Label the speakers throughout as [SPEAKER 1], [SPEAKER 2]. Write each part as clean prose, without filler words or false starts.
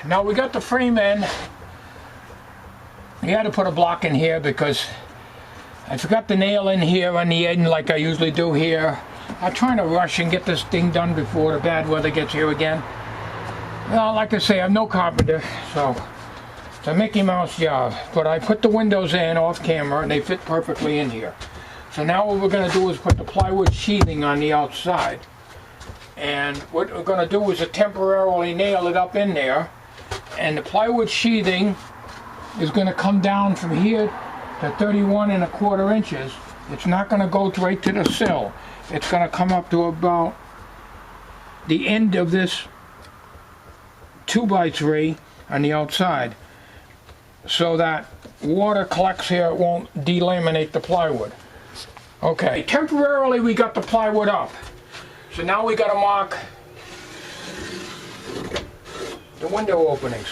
[SPEAKER 1] now we got the frame in. We had to put a block in here because I forgot the nail in here on the end like I usually do here. I'm trying to rush and get this thing done before the bad weather gets here again. Well, like I say, I'm no carpenter, so it's a Mickey Mouse job. But I put the windows in off camera and they fit perfectly in here. So now what we're going to do is put the plywood sheathing on the outside. And what we're going to do is temporarily nail it up in there. And the plywood sheathing is going to come down from here to 31¼ inches. It's not going to go right to the sill. It's going to come up to about the end of this 2x3 on the outside, so that water collects here, it won't delaminate the plywood. Okay, temporarily we got the plywood up. So now we got to mark the window openings.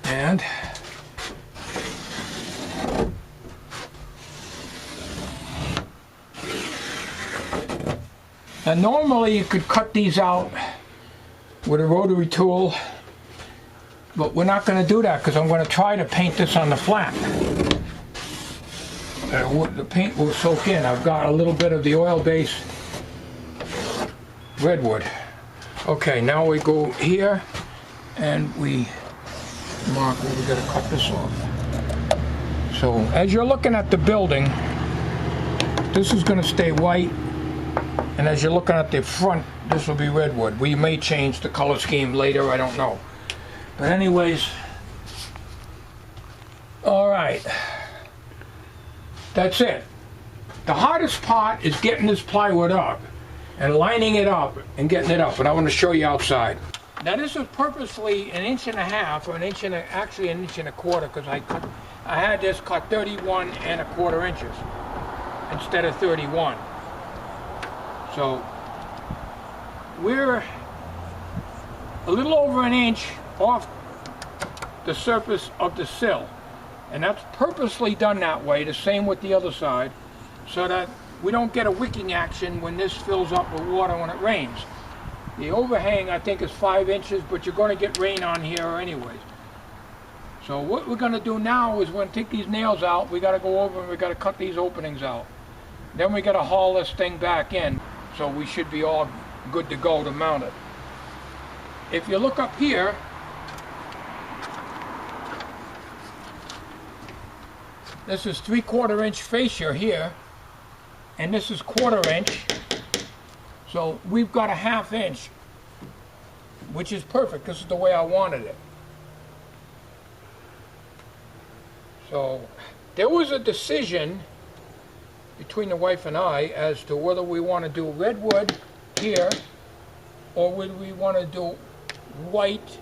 [SPEAKER 1] And now normally you could cut these out with a rotary tool, but we're not going to do that because I'm going to try to paint this on the flat. The paint will soak in. I've got a little bit of the oil-based redwood. Okay, now we go here and we mark where we're going to cut this off. So as you're looking at the building, this is going to stay white, and as you're looking at the front, this will be redwood. We may change the color scheme later, I don't know. But anyways, all right, that's it. The hardest part is getting this plywood up and lining it up and getting it up, and I want to show you outside. Now this is purposely 1.5 inches, or actually 1.25 inches, because I had this cut 31¼ inches instead of 31. So we're a little over 1 inch off the surface of the sill, and that's purposely done that way, the same with the other side, so that we don't get a wicking action when this fills up with water when it rains. The overhang I think is 5 inches, but you're going to get rain on here anyways. So what we're going to do now is we're going to take these nails out. We got to go over and we got to cut these openings out. Then we got to haul this thing back in. So we should be all good to go to mount it. If you look up here, this is 3/4 inch fascia here, and this is 1/4 inch. So we've got a 1/2 inch, which is perfect. This is the way I wanted it. So there was a decision between the wife and I as to whether we want to do redwood here or whether we want to do white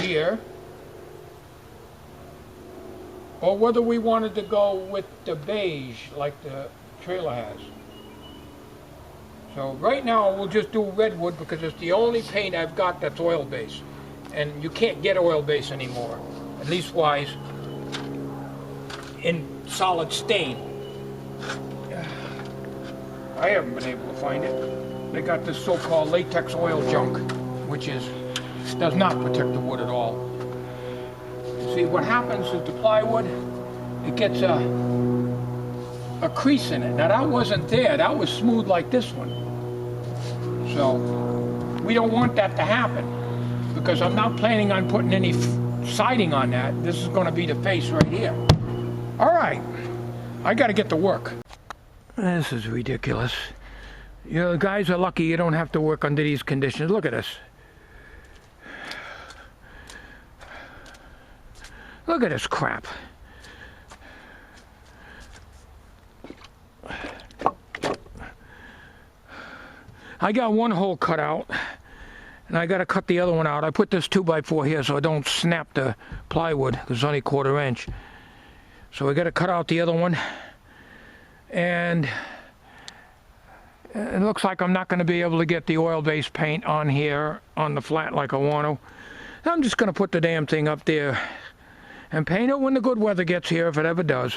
[SPEAKER 1] here, or whether we wanted to go with the beige like the trailer has. So right now we'll just do redwood because it's the only paint I've got that's oil-based, and you can't get oil-based anymore, at least wise, in solid stain. I haven't been able to find it. They got this so-called latex oil junk, which does not protect the wood at all. See, what happens is the plywood, it gets a crease in it. Now that wasn't there, that was smooth like this one. So we don't want that to happen because I'm not planning on putting any siding on that. This is going to be the face right here. All right, I got to get to work. This is ridiculous. You know, guys are lucky you don't have to work under these conditions. Look at this. Look at this crap. I got one hole cut out, and I got to cut the other one out. I put this 2x4 here so I don't snap the plywood. It's only 1/4 inch. So we got to cut out the other one. And it looks like I'm not going to be able to get the oil-based paint on here on the flat like I want to. I'm just going to put the damn thing up there and paint it when the good weather gets here, if it ever does.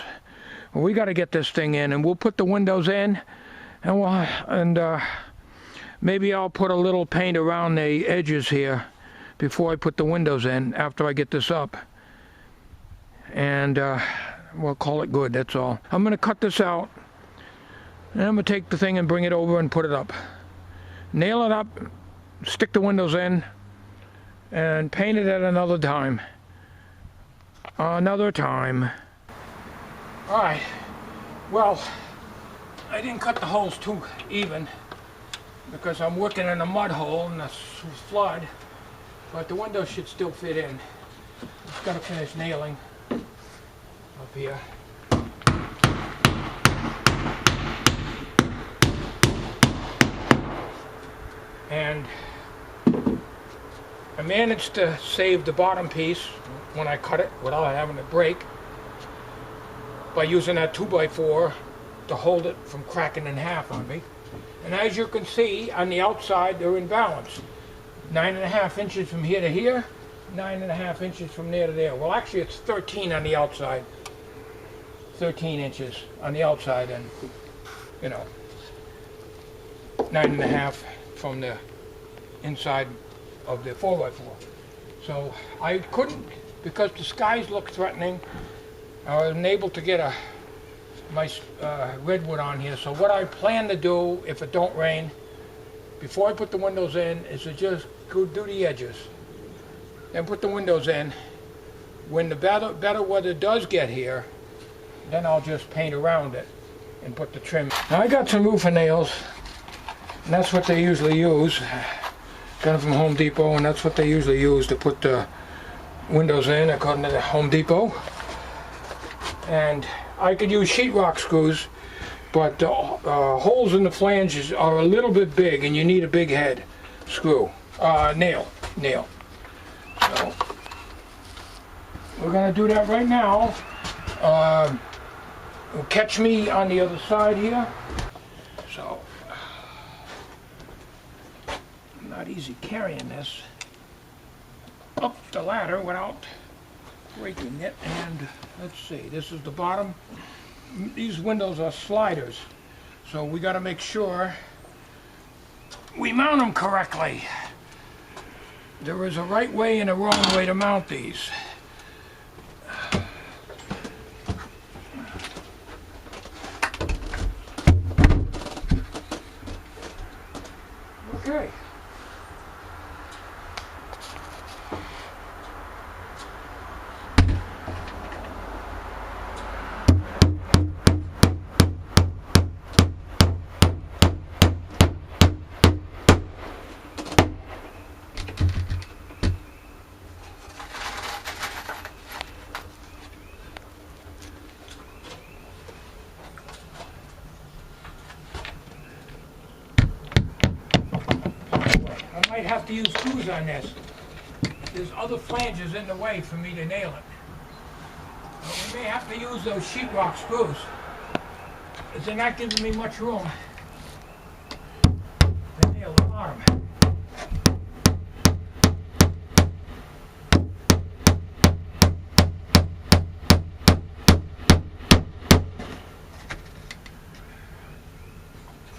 [SPEAKER 1] We got to get this thing in, and we'll put the windows in, and maybe I'll put a little paint around the edges here before I put the windows in, after I get this up. And we'll call it good, that's all. I'm going to cut this out, and I'm going to take the thing and bring it over and put it up. Nail it up, stick the windows in, and paint it at another time. Another time. Alright, well, I didn't cut the holes too even because I'm working in a mud hole and a flood, but the windows should still fit in. Just gotta finish nailing up here. And I managed to save the bottom piece when I cut it without having to break by using that 2x4 to hold it from cracking in half on me. And as you can see, on the outside they're in balance. 9.5 inches from here to here, 9.5 inches from there to there. Well, actually it's 13 on the outside. 13 inches on the outside, and 9.5 from the inside of the 4x4. So I couldn't, because the skies look threatening, I wasn't able to get my redwood on here. So what I plan to do, if it don't rain, before I put the windows in, is to just go do the edges. Then put the windows in. When the better weather does get here, then I'll just paint around it and put the trim. Now I got some roofing nails, and that's what they usually use. Got them from Home Depot, and that's what they usually use to put the windows in, according to the Home Depot. And I could use sheetrock screws, but the holes in the flanges are a little bit big, and you need a big head screw, nail. So we're gonna do that right now. Catch me on the other side here. So not easy carrying this up the ladder without breaking it. And let's see, this is the bottom. These windows are sliders, so we got to make sure we mount them correctly. There is a right way and a wrong way to mount these. Okay. I might have to use screws on this. There's other flanges in the way for me to nail it. So we may have to use those sheetrock screws, because they're not giving me much room to nail the bottom.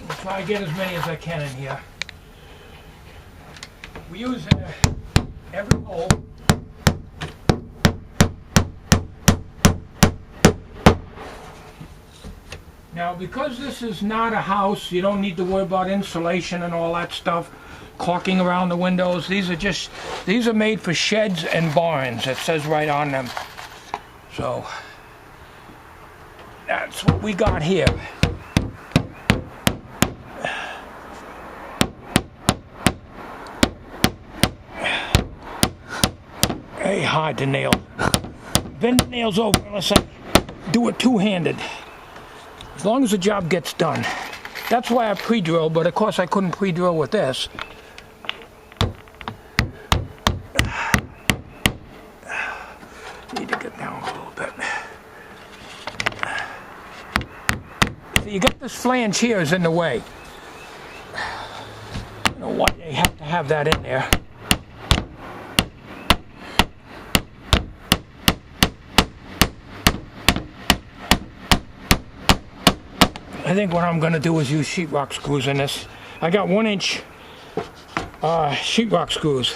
[SPEAKER 1] I'll try to get as many as I can in here. We use every hole. Now, because this is not a house, you don't need to worry about insulation and all that stuff, caulking around the windows. These are made for sheds and barns. It says right on them. So that's what we got here. Very hard to nail. Bend the nails over unless I do it two-handed. As long as the job gets done. That's why I pre-drill, but of course I couldn't pre-drill with this. Need to get down a little bit. So you got this flange here is in the way. I don't know why they have to have that in there. I think what I'm going to do is use sheetrock screws in this. I got 1-inch sheetrock screws.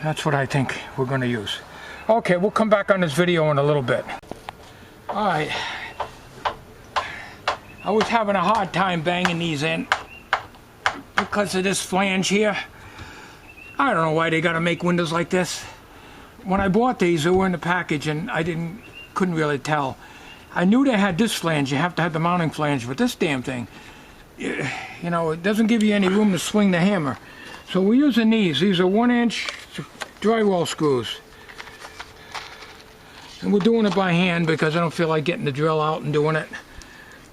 [SPEAKER 1] That's what I think we're going to use. Okay, we'll come back on this video in a little bit. Alright. I was having a hard time banging these in because of this flange here. I don't know why they got to make windows like this. When I bought these, they were in the package and I couldn't really tell. I knew they had this flange. You have to have the mounting flange, but this damn thing, you know, it doesn't give you any room to swing the hammer. So we're using these. These are 1-inch drywall screws. And we're doing it by hand because I don't feel like getting the drill out and doing it.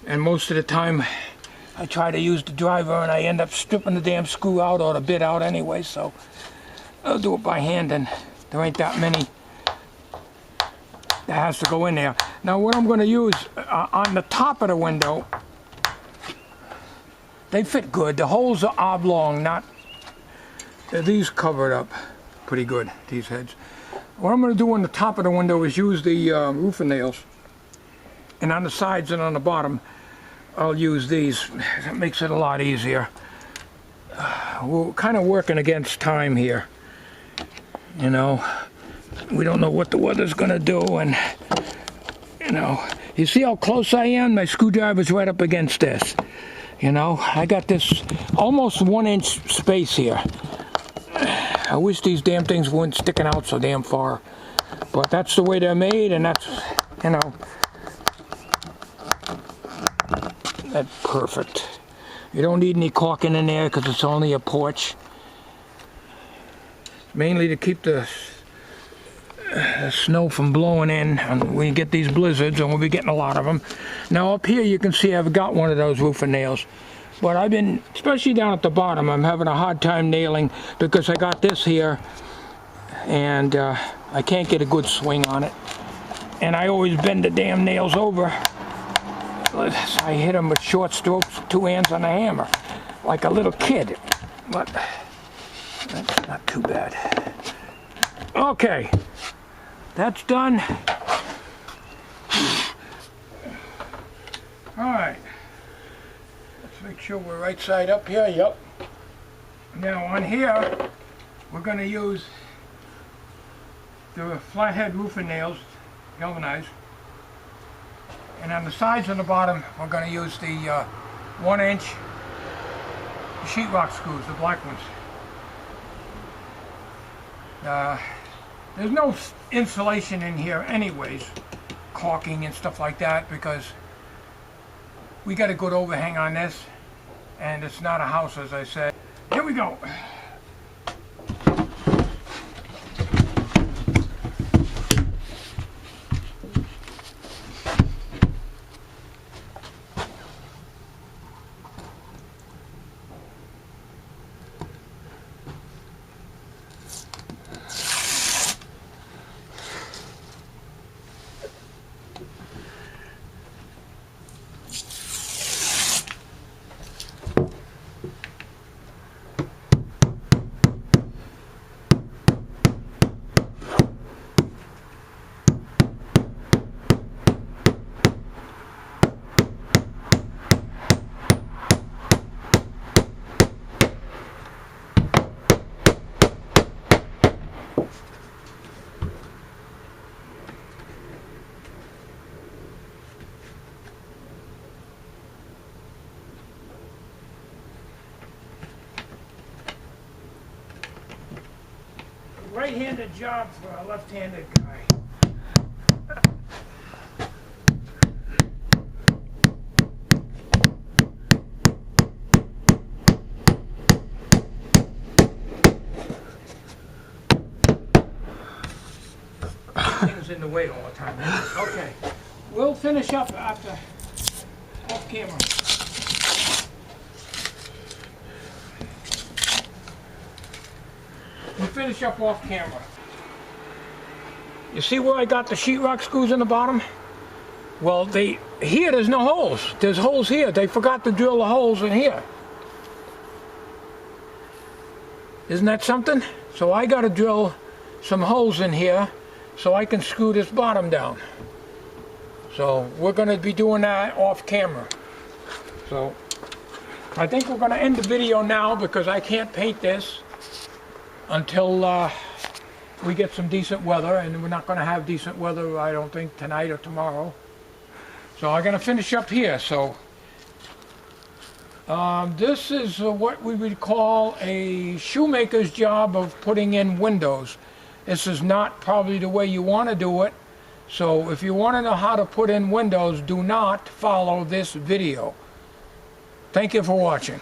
[SPEAKER 1] And most of the time I try to use the driver and I end up stripping the damn screw out or the bit out anyway, so I'll do it by hand, and there ain't that many that has to go in there. Now what I'm going to use on the top of the window, they fit good. The holes are oblong, not these covered up pretty good, these heads. What I'm going to do on the top of the window is use the roofing nails, and on the sides and on the bottom I'll use these. That makes it a lot easier. We're kind of working against time here, you know. We don't know what the weather's going to do, and you know, you see how close I am? My screwdriver's right up against this. You know, I got this almost 1-inch space here. I wish these damn things weren't sticking out so damn far, but that's the way they're made, and that's, you know, that's perfect. You don't need any caulking in there because it's only a porch, mainly to keep the snow from blowing in, and we get these blizzards, and we'll be getting a lot of them. Now up here you can see I've got one of those roofing nails, but I've been, especially down at the bottom, I'm having a hard time nailing because I got this here and I can't get a good swing on it, and I always bend the damn nails over. I hit them with short strokes, 2 hands on the hammer, like a little kid, but that's not too bad. Okay, that's done. Alright, let's make sure we're right side up here. Yep. Now on here, we're going to use the flathead roofing nails, galvanized. And on the sides and the bottom, we're going to use the 1-inch sheetrock screws, the black ones. There's no insulation in here anyways, caulking and stuff like that, because we got a good overhang on this, and it's not a house, as I said. Here we go. Right-handed job for a left-handed guy. Things in the way all the time. Okay, we'll finish up after off camera. We'll finish up off camera. You see where I got the sheetrock screws in the bottom? Well, here there's no holes. There's holes here. They forgot to drill the holes in here. Isn't that something? So I got to drill some holes in here so I can screw this bottom down. So we're going to be doing that off camera. So I think we're going to end the video now because I can't paint this until we get some decent weather, and we're not going to have decent weather, I don't think, tonight or tomorrow. So I'm going to finish up here. So this is what we would call a shoemaker's job of putting in windows. This is not probably the way you want to do it. So if you want to know how to put in windows, do not follow this video. Thank you for watching.